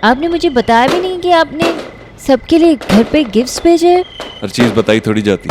आपने मुझे बताया भी नहीं कि आपने सबके लिए घर पे गिफ्ट्स भेजे। हर चीज बताई थोड़ी जाती।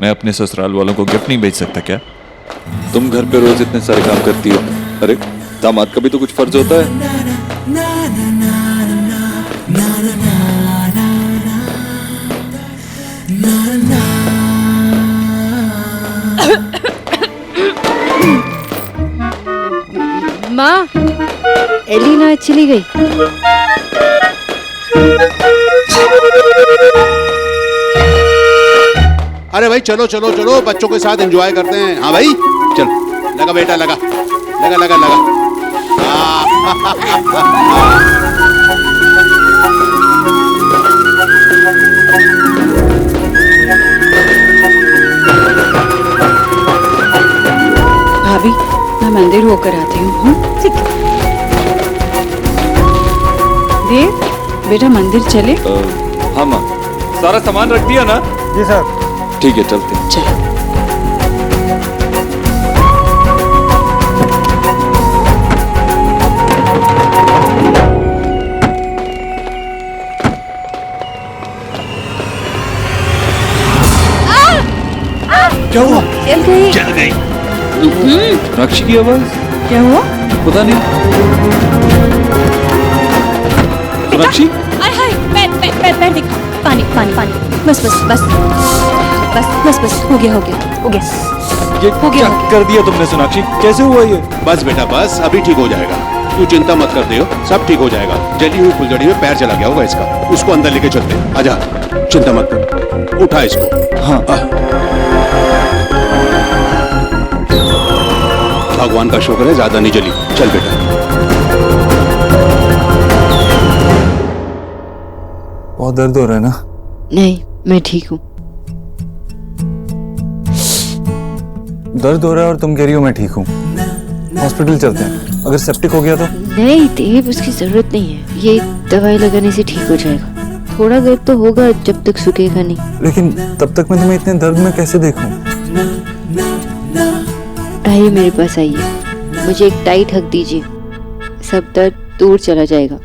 मैं अपने ससुराल वालों को गिफ्ट नहीं भेज सकता क्या? तुम घर पे रोज इतने सारे काम करती हो, अरे दामाद का भी तो कुछ फर्ज होता है। माँ, एलिना चली गई। अरे भाई चलो चलो चलो, बच्चों के साथ एंजॉय करते हैं। हाँ भाई चल, लगा बेटा लगा लगा लगा लगा। भाभी, मैं मंदिर होकर आती हूँ। ठीक है देव, बेटा मंदिर चले। हाँ माँ, सारा सामान रख दिया ना? जी सर। ठीक है चलते हैं। चलो। क्या हुआ? चल गई। चल गई। साक्षी की आवाज? क्या हुआ? पता नहीं। साक्षी? हाय हाय, पैर देख। पानी पानी पानी। बस बस बस बस बस बस, हो गया हो गया हो गया। ये हो गया, क्या हो गया। कर दिया तुमने सोनाक्षी? कैसे हुआ ये? बस बेटा बस, अभी ठीक हो जाएगा। तू चिंता मत कर दियो, सब ठीक हो जाएगा। जली हुई फुलझड़ी में पैर चला गया होगा इसका, उसको अंदर लेके चलते हैं। आजा, चिंता मत कर, उठा इसको। हाँ। भगवान का शुक्र है ज्यादा नहीं जली। चल बेटा। बहुत दर्द हो रहा है ना? नहीं, मैं ठीक हूँ। दर्द हो रहा है और तुम कह रही हो मैं ठीक हूँ। हॉस्पिटल चलते हैं, अगर सेप्टिक हो गया तो? नहीं देव, उसकी जरूरत नहीं है। ये दवाई लगाने से ठीक हो जाएगा। थोड़ा दर्द तो होगा जब तक सूखेगा नहीं। लेकिन तब तक मैं तुम्हें इतने दर्द में कैसे देखूं? आइए मेरे पास आइए, मुझे एक टाइट हक दीजिए, सब दर्द दूर चला जाएगा।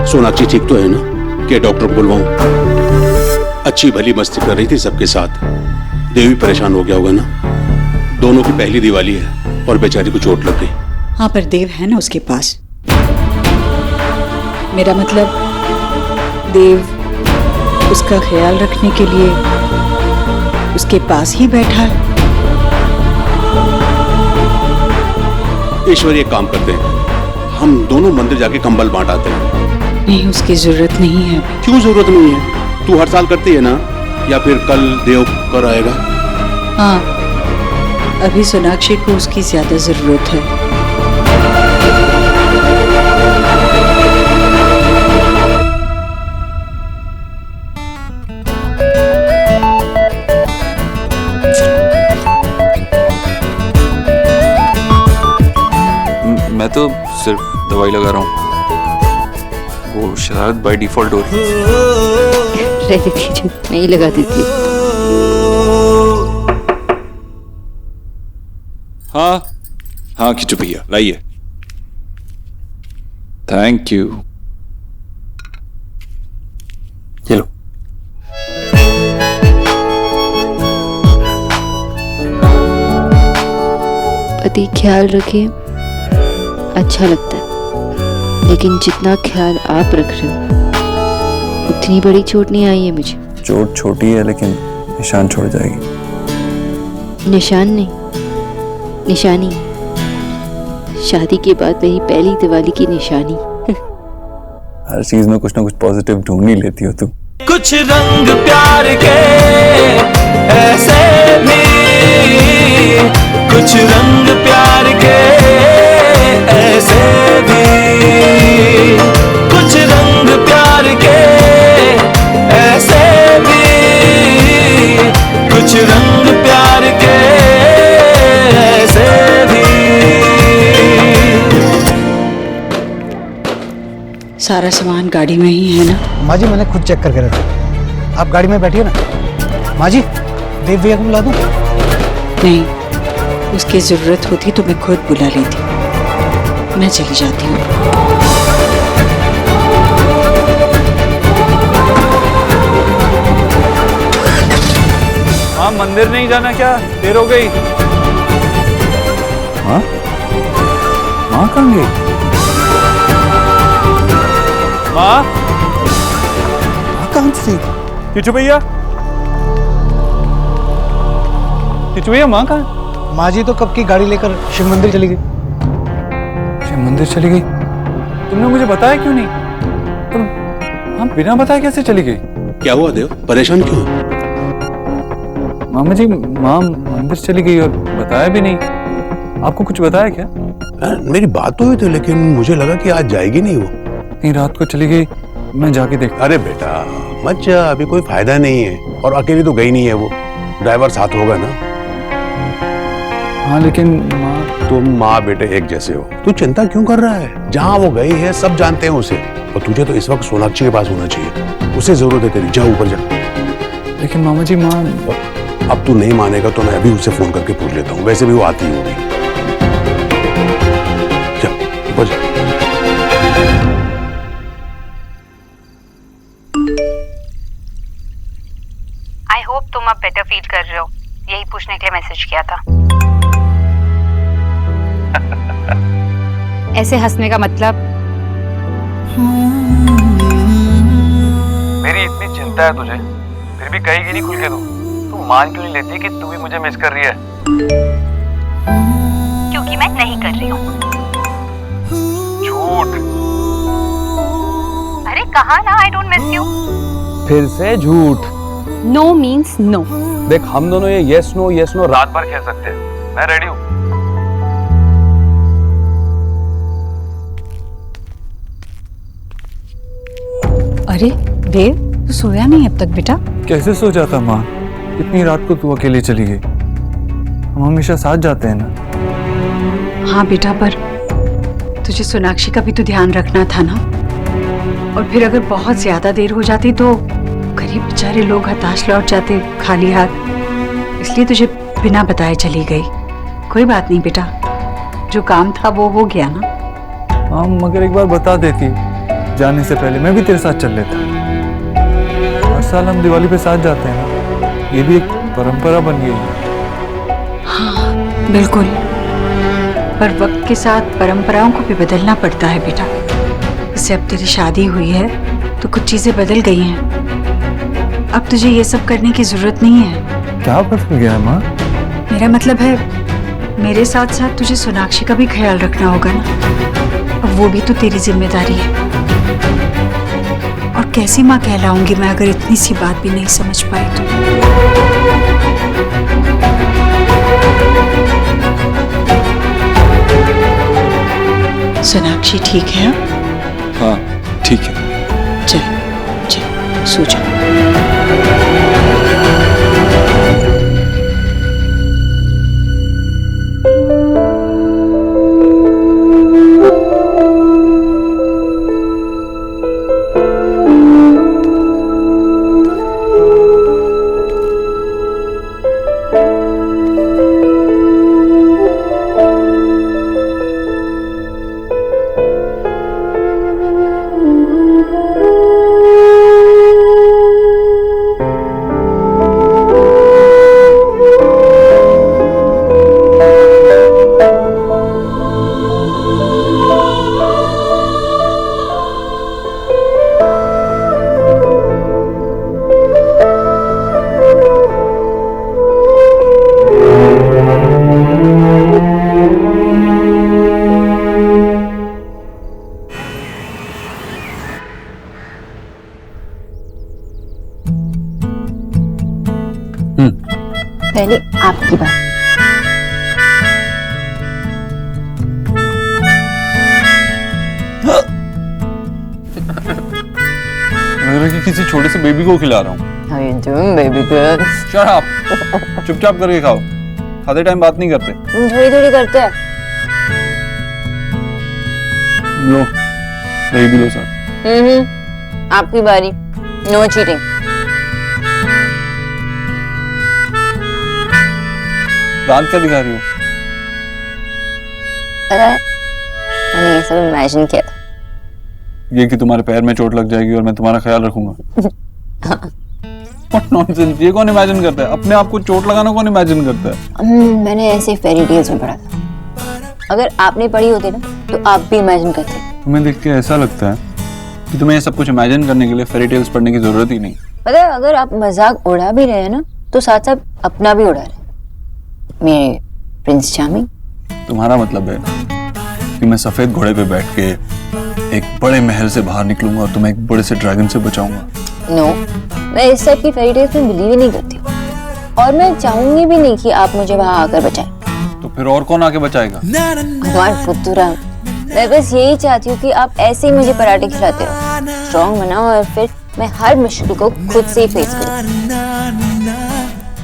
सोनाक्षी ठीक तो है ना? क्या डॉक्टर को बुलवाऊं? अच्छी भली मस्ती कर रही थी सबके साथ। देवी परेशान हो गया होगा ना? दोनों की पहली दिवाली है और बेचारी को चोट लग गई। हाँ, पर देव है ना उसके पास। मेरा मतलब देव उसका ख्याल रखने के लिए उसके पास ही बैठा है। ईश्वर एक काम करते हैं, हम दोनों मंदिर जाके कंबल बांट आते हैं। नहीं, उसकी जरूरत नहीं है। क्यों जरूरत नहीं है? तू हर साल करती है ना? या फिर कल देव कर आएगा? हाँ, अभी सोनाक्षी को उसकी ज्यादा जरूरत है। मैं तो सिर्फ दवाई लगा रहा हूँ, वो शरारत बाय डिफॉल्ट हो रही है। रहने दीजिए, मैं ही लगा देती हूँ। हाँ हाँ खिंचू भैया लाइए। Thank you. चलो। पति ख्याल रखे, अच्छा लगता है, लेकिन जितना ख्याल आप रख रहे हो उतनी बड़ी चोट नहीं आई है मुझे। चोट छोटी है लेकिन निशान छोड़ जाएगी। निशान नहीं, निशानी। शादी के बाद मेरी पहली दिवाली की निशानी। हर चीज में कुछ ना कुछ पॉजिटिव ढूंढ ही लेती हो तुम। कुछ रंग प्यार के ऐसे भी, कुछ रंग प्यार के ऐसे भी, कुछ रंग प्यार के ऐसे भी, कुछ रंग प्यार के ऐसे भी। सारा सामान गाड़ी में ही है ना? माँ जी मैंने खुद चेक करके रखा। आप गाड़ी में बैठिए ना। माँ जी देव भैया को बुला दूं? नहीं, उसकी जरूरत होती तो मैं खुद बुला लेती। मैं चली जाती हूँ। हाँ, मंदिर नहीं जाना क्या? देर हो गई। हाँ, माँ कहाँ गई? माँ कहाँ थी? किचू भैया, किचू भैया, माँ कहाँ? माँ जी तो कब की गाड़ी लेकर शिव मंदिर चली गई। शिव मंदिर चली गई? तुमने मुझे बताया क्यों नहीं? तुम हाँ बिना बताए कैसे चली गई? क्या हुआ देव, परेशान क्यों? मामा जी, माँ मंदिर चली गई और बताया भी नहीं। आपको कुछ बताया क्या? मेरी बात तो हुई थी, लेकिन मुझे लगा कि आज जाएगी नहीं वो। नहीं, रात को चली गई, मैं जाके देख। अरे बेटा मत जा, अभी कोई फायदा नहीं है। और अकेली तो गई नहीं है वो, ड्राइवर साथ होगा ना। हाँ लेकिन माँ। तुम माँ बेटे एक जैसे हो, तू चिंता क्यों कर रहा है? जहाँ वो गई है सब जानते हैं उसे, और तुझे तो इस वक्त सोनाक्षी के पास होना चाहिए। उसे जरूरत है तेरी, जा ऊपर जा। लेकिन मामा जी, माँ। अब तू नहीं मानेगा तो मैं अभी उसे फोन करके पूछ लेता हूँ, वैसे भी वो आती होगी। जा ऊपर जा। आई होप तुम अब बेटर फील कर रहे हो, यही पूछने के लिए मैसेज किया था। ऐसे हंसने का मतलब? मेरी इतनी चिंता है तुझे, फिर भी कहेगी नहीं खुल के तू मान क्यों नहीं लेती कि तू भी मुझे मिस कर रही है? क्योंकि मैं नहीं कर रही हूँ। झूठ। अरे कहा ना आई डोंट मिस यू। फिर से झूठ। No means no. देख, हम दोनों ये यस नो रात भर खेल सकते हैं। मैं रेडी हूँ। अरे देव, तू सोया नहीं अब तक बेटा? कैसे सो जाता माँ? इतनी रात को तू अकेली चली गई। हम हमेशा साथ जाते हैं ना। हाँ बेटा, पर तुझे सोनाक्षी का भी तो ध्यान रखना था ना। और फिर अगर बहुत ज्यादा देर हो जाती तो गरीब बेचारे लोग हताश लौट जाते खाली हाथ। इसलिए तुझे बिना बताए चली गई। कोई बात नहीं बेटा, जो काम था वो हो गया ना। हाँ, मगर एक बार बता देती जाने से पहले, मैं भी तेरे साथ चल लेता। हर साल हम दिवाली पे साथ जाते हैं ना, ये भी एक परंपरा बन गई है। हाँ बिल्कुल, पर वक्त के साथ परंपराओं को भी बदलना पड़ता है बेटा। इससे अब तेरी शादी हुई है तो कुछ चीजें बदल गई हैं। अब तुझे ये सब करने की जरूरत नहीं है। क्या बदल गया है माँ? मेरा मतलब है, मेरे साथ साथ तुझे सोनाक्षी का भी ख्याल रखना होगा ना। अब वो भी तो तेरी जिम्मेदारी है। और कैसी माँ कहलाऊंगी मैं अगर इतनी सी बात भी नहीं समझ पाई तो। सोनाक्षी ठीक है? हाँ ठीक है। चल चल सो जा। पहले आपकी बात। लग कि किसी छोटे से बेबी को खिला रहा हूँ। How you doing, baby girl? Shut up! चुपचाप करके खाओ, खाते टाइम बात नहीं करते। थोड़ी थोड़ी करते हैं। लो, दही भी लो सर। आपकी बारी। No cheating. दांत क्या दिखा रही हो? मैंने ये सब इमेजिन किया था। ये कि तुम्हारे पैर में चोट लग जाएगी और मैं तुम्हारा ख्याल रखूंगा। What nonsense, ये कौन इमेजिन करता है? अपने आप को चोट लगाना कौन इमेजिन करता है? मैंने ऐसे फेरी टेल्स में पढ़ा था। अगर आपने पढ़ी होती ना तो आप भी इमेजिन करते। तुम्हें देख के ऐसा लगता है कि तुम्हें ये सब कुछ इमेजिन करने के लिए फेरी टेल्स पढ़ने की जरूरत ही नहीं। पता है, अगर आप मजाक उड़ा भी रहे हैं ना तो साथ साथ अपना भी उड़ा रहे। मेरे प्रिंस चार्मिंग। तुम्हारा मतलब है कि मैं सफेद घोड़े पे बैठ के एक बड़े महल से बाहर निकलूंगा और तुम्हें एक बड़े से ड्रैगन से बचाऊंगा? नो, मैं इस टाइप की फेरी टेल्स में बिलीव ही नहीं करती और मैं चाहूंगी भी नहीं कि आप मुझे वहां आकर बचाएं। तो फिर और कौन आके बचाएगा? भगवान पुत्रा, मैं बस यही चाहती हूँ कि आप ऐसे ही मुझे पराठे खिलाते रहो, स्ट्रॉन्ग बनाओ और फिर मैं हर मुश्किल को खुद से ही फेस करूँ।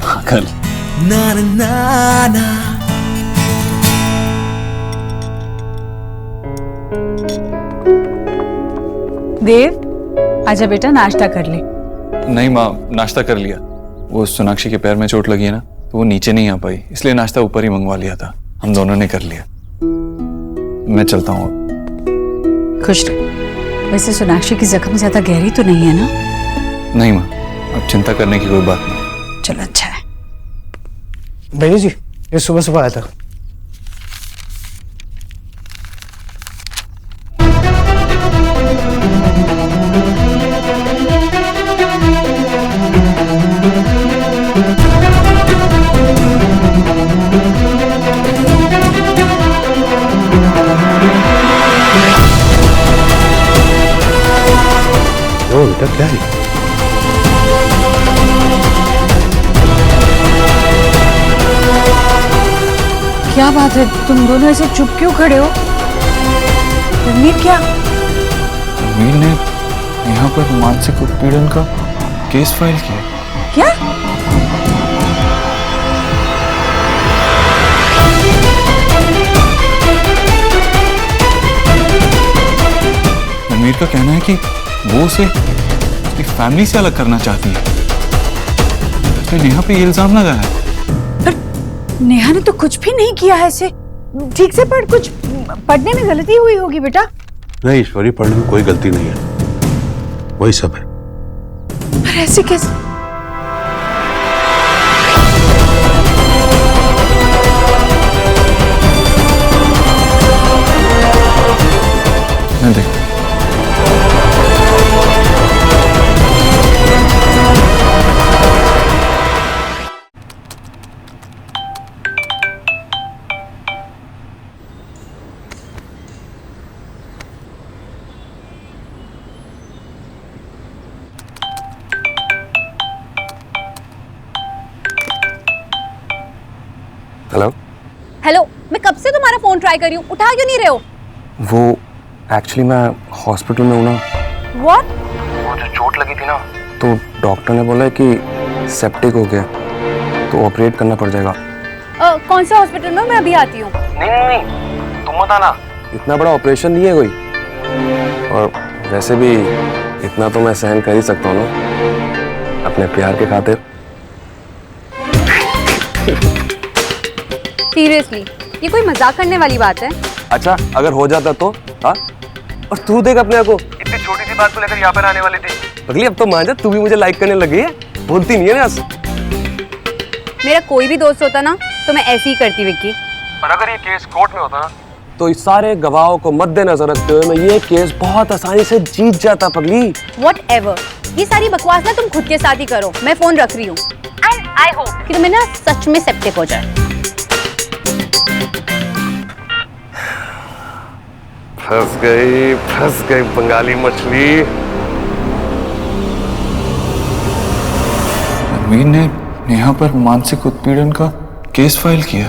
पागल। देव, आजा बेटा, नाश्ता कर ले। नहीं माँ, नाश्ता कर लिया। वो सोनाक्षी के पैर में चोट लगी है ना, तो वो नीचे नहीं आ पाई, इसलिए नाश्ता ऊपर ही मंगवा लिया था। हम दोनों ने कर लिया। मैं चलता हूँ। खुश रह। वैसे सोनाक्षी की जख्म ज्यादा गहरी तो नहीं है ना? नहीं माँ, अब चिंता करने की कोई बात नहीं। चलो, अच्छा है। भैया जी, ये सुबह सुबह आया था। बेटा क्या है? क्या बात है, तुम दोनों ऐसे चुप क्यों खड़े हो? रणवीर, क्या? रणवीर ने यहाँ पर मानसिक उत्पीड़न का केस फाइल किया। क्या? रणवीर का कहना है कि वो उसे उसकी फैमिली से अलग करना चाहती है। उसने नेहा पे ये इल्जाम लगाया है। पर नेहा ने तो कुछ भी नहीं किया है ऐसे। ठीक से पढ़, कुछ पढ़ने में गलती हुई होगी बेटा। नहीं ईश्वरी, पढ़ने में कोई गलती नहीं है, वही सब है। पर ऐसे कैसे? मैं देख। हेलो हेलो, मैं कब से तुम्हारा फोन ट्राई कर रही हूँ, उठा क्यों नहीं रहे हो? वो एक्चुअली मैं हॉस्पिटल में हूँ ना। What? वो जो चोट लगी थी ना, तो डॉक्टर ने बोला है कि सेप्टिक हो गया, तो ऑपरेट करना पड़ जाएगा। कौन से हॉस्पिटल में? मैं अभी आती हूँ। नहीं, तुम मत आना। इतना बड़ा ऑपरेशन नहीं है कोई, और वैसे भी इतना तो मैं सहन कर ही सकता हूँ ना, अपने प्यार के खातिर। सीरियसली, ये कोई मजाक करने वाली बात है? अच्छा, अगर हो जाता तो? हाँ, और तू देख अपने आप को, इतनी छोटी सी बात को लेकर यहाँ पर आने वाली थी। अगली अब तो मान जा, तू भी मुझे लाइक करने लगी है, बोलती नहीं है ना। मेरा कोई भी दोस्त होता ना तो मैं ऐसे ही करती विक्की। और अगर ये केस कोर्ट में होता ना, तो इस सारे गवाहों को मद्देनजर रखते हुए मैं ये केस बहुत आसानी से जीत जाता पगली। Whatever, ये सारी बकवास ना तुम खुद के साथ ही करो। मैं फोन रख रही हूँ। एंड आई होप कि तुम्हें ना सच में सेप्टिक हो जाए। फंस गई बंगाली मछली। रणवीर ने नेहा पर मानसिक उत्पीड़न का केस फाइल किया।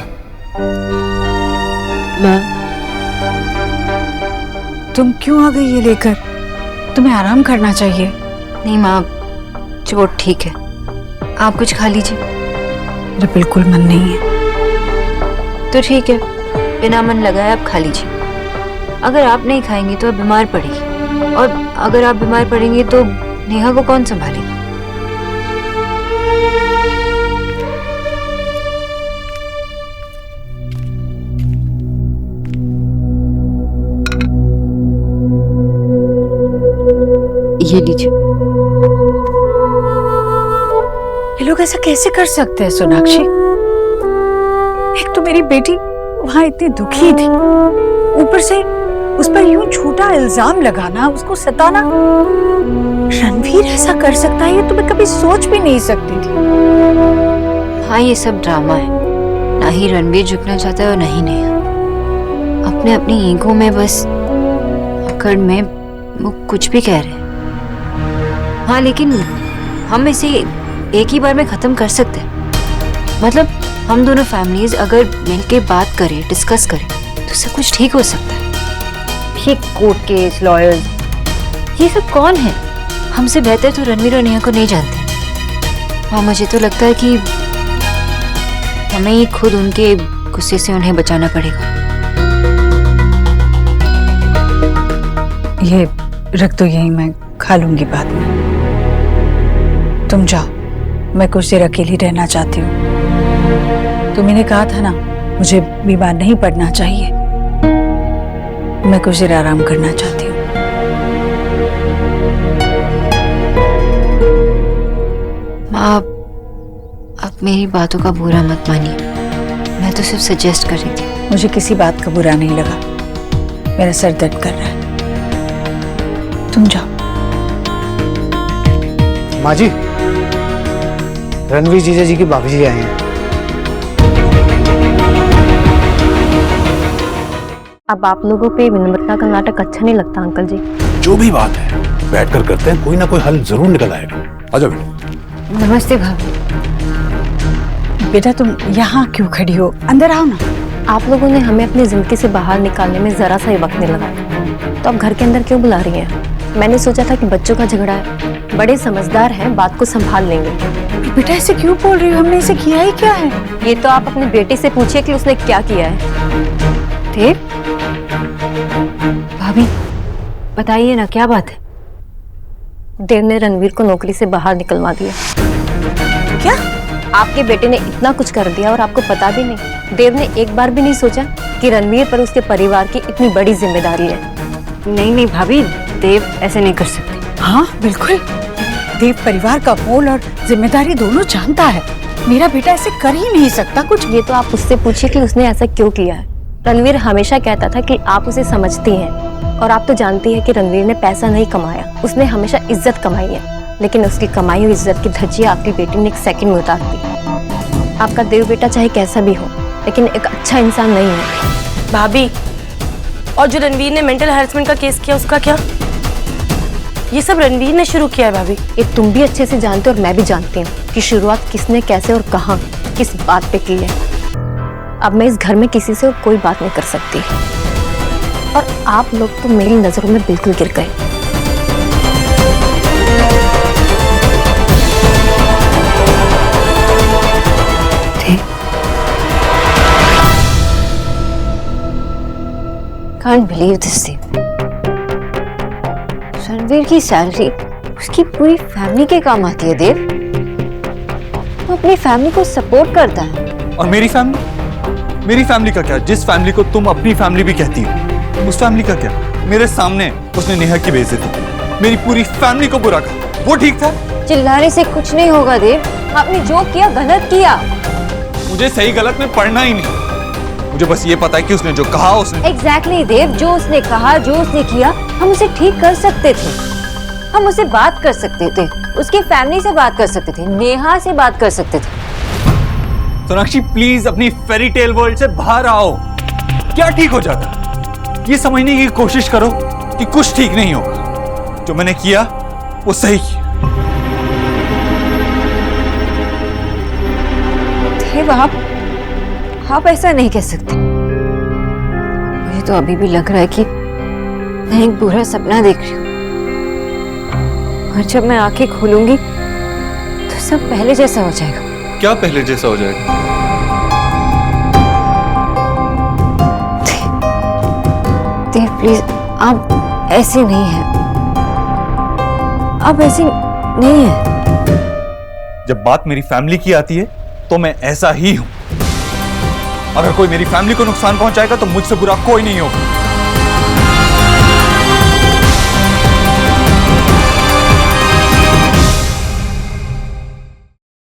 माँ, तुम क्यों आ गई ये लेकर? तुम्हें आराम करना चाहिए। नहीं माँ, चोट ठीक है, आप कुछ खा लीजिए। मेरा बिल्कुल मन नहीं है। तो ठीक है, बिना मन लगाए आप खा लीजिए। अगर आप नहीं खाएंगी तो आप बीमार पड़ेगी। और अगर आप बीमार पड़ेंगे तो नेहा को कौन संभालेगा? ये लीजिए। ये लोग ऐसा कैसे कर सकते हैं सोनाक्षी? एक तो मेरी बेटी वहां इतनी दुखी थी, ऊपर से उस पर यूं झूठा इल्जाम लगाना, उसको सताना। रणवीर ऐसा कर सकता है ये तो मैं कभी सोच भी नहीं सकती थी। हाँ, ये सब ड्रामा है। ना ही रणवीर झुकना चाहता है और ना ही नेहा। अपने अपनी ईगो में बस अकड़ में वो कुछ भी कह रहे हैं। हाँ, लेकिन हम इसे एक ही बार में खत्म कर सकते हैं। मतलब हम दोनों फैमिलीज अगर मिलके बात करें, डिस्कस करें तो सब कुछ ठीक हो सकता है। ये कोर्ट केस, लॉयर्स, ये सब कौन है? हमसे बेहतर तो रणवीर और नेहा को नहीं जानते। हाँ, मुझे तो लगता है कि हमें ही खुद उनके गुस्से से उन्हें बचाना पड़ेगा। ये रख दो यहीं, मैं खा लूंगी बाद में। तुम जाओ, मैं कुछ देर अकेली रहना चाहती हूँ। तुमने कहा था ना मुझे बीमार नहीं पड़ना चाहिए। मैं कुछ देर आराम करना चाहती हूँ। माँ, आप मेरी बातों का बुरा मत मानिए। मैं तो सिर्फ सजेस्ट कर रही थी। मुझे किसी बात का बुरा नहीं लगा। मेरा सर दर्द कर रहा है। तुम जाओ। माँ जी, रणवीर जीजा जी की भाभी जी आए हैं। अब आप लोगों पे विनम्रता का नाटक अच्छा नहीं लगता अंकल जी? जो भी बात है बैठकर करते हैं, कोई ना कोई हल जरूर निकल आएगा। आजा बेटा। नमस्ते भाभी। बेटा तुम यहाँ क्यों खड़ी हो? अंदर आओ ना। आप लोगों ने हमें अपनी जिंदगी से बाहर निकालने में जरा सा ही वक्त नहीं लगाया, तो आप घर के अंदर क्यों बुला रही हैं? मैंने सोचा था कि बच्चों का झगड़ा है, बड़े समझदार हैं, बात को संभाल लेंगे। बेटा ऐसे क्यों बोल रही हो? हमने इसे किया ही क्या है? ये तो आप अपनी बेटी से पूछिए कि उसने क्या किया है। देव, भाभी बताइए ना, क्या बात है? देव ने रणवीर को नौकरी से बाहर निकलवा दिया। क्या? आपके बेटे ने इतना कुछ कर दिया और आपको पता भी नहीं। देव ने एक बार भी नहीं सोचा कि रणवीर पर उसके परिवार की इतनी बड़ी जिम्मेदारी है। नहीं नहीं भाभी, देव ऐसे नहीं कर सकते। हाँ बिल्कुल, देव परिवार का मोल और जिम्मेदारी दोनों जानता है। मेरा बेटा ऐसे कर ही नहीं सकता कुछ। ये तो आप उससे पूछिए कि उसने ऐसा क्यों किया है। रणवीर हमेशा कहता था कि आप उसे समझती हैं, और आप तो जानती हैं कि रणवीर ने पैसा नहीं कमाया, उसने हमेशा इज्जत कमाई है। लेकिन उसकी कमाई हुई इज्जत की धज्जियां आपकी बेटी ने एक सेकंड में उतार दी। आपका देव बेटा चाहे कैसा भी हो, लेकिन एक अच्छा इंसान नहीं है। भाभी, और जो रणवीर ने मेंटल हैरेसमेंट का केस किया, उसका क्या? ये सब रणवीर ने शुरू किया है भाभी। ये तुम भी अच्छे से जानते हो और मैं भी जानती हूँ कि शुरुआत किसने, कैसे और कहाँ, किस बात पे की है। अब मैं इस घर में किसी से कोई बात नहीं कर सकती, और आप लोग तो मेरी नजरों में बिल्कुल गिर गए। Can't believe this thing. Ranveer की सैलरी उसकी पूरी फैमिली के काम आती है। देव, वो अपनी फैमिली को सपोर्ट करता है। और मेरी फैमिली का क्या? जिस फैमिली को तुम अपनी फैमिली भी कहती हो, उस फैमिली का क्या? मेरे सामने उसने नेहा की बेइज्जती की, मेरी पूरी फैमिली को बुरा कहा। वो ठीक था? चिल्लाने से कुछ नहीं होगा देव। आपने जो किया गलत किया। मुझे सही गलत में पढ़ना ही नहीं, मुझे बस ये पता है कि उसने जो कहा उसने। Exactly, देव, जो उसने कहा, जो उसने किया, हम उसे ठीक कर सकते थे। हम उससे बात कर सकते थे, उसकी फैमिली से बात कर सकते थे, नेहा से बात कर सकते थे। सोनाक्षी प्लीज अपनी फेरी टेल वर्ल्ड से बाहर आओ। क्या ठीक हो जाता? ये समझने की कोशिश करो कि कुछ ठीक नहीं होगा। जो मैंने किया वो सही किया। देव, आप ऐसा नहीं कह सकते। मुझे तो अभी भी लग रहा है कि मैं एक बुरा सपना देख रही हूँ, और जब मैं आंखें खोलूंगी तो सब पहले जैसा हो जाएगा। क्या पहले जैसा हो जाएगा? देव प्लीज, आप ऐसे नहीं हैं। आप ऐसी नहीं है। जब बात मेरी फैमिली की आती है तो मैं ऐसा ही हूं। अगर कोई मेरी फैमिली को नुकसान पहुंचाएगा तो मुझसे बुरा कोई नहीं होगा।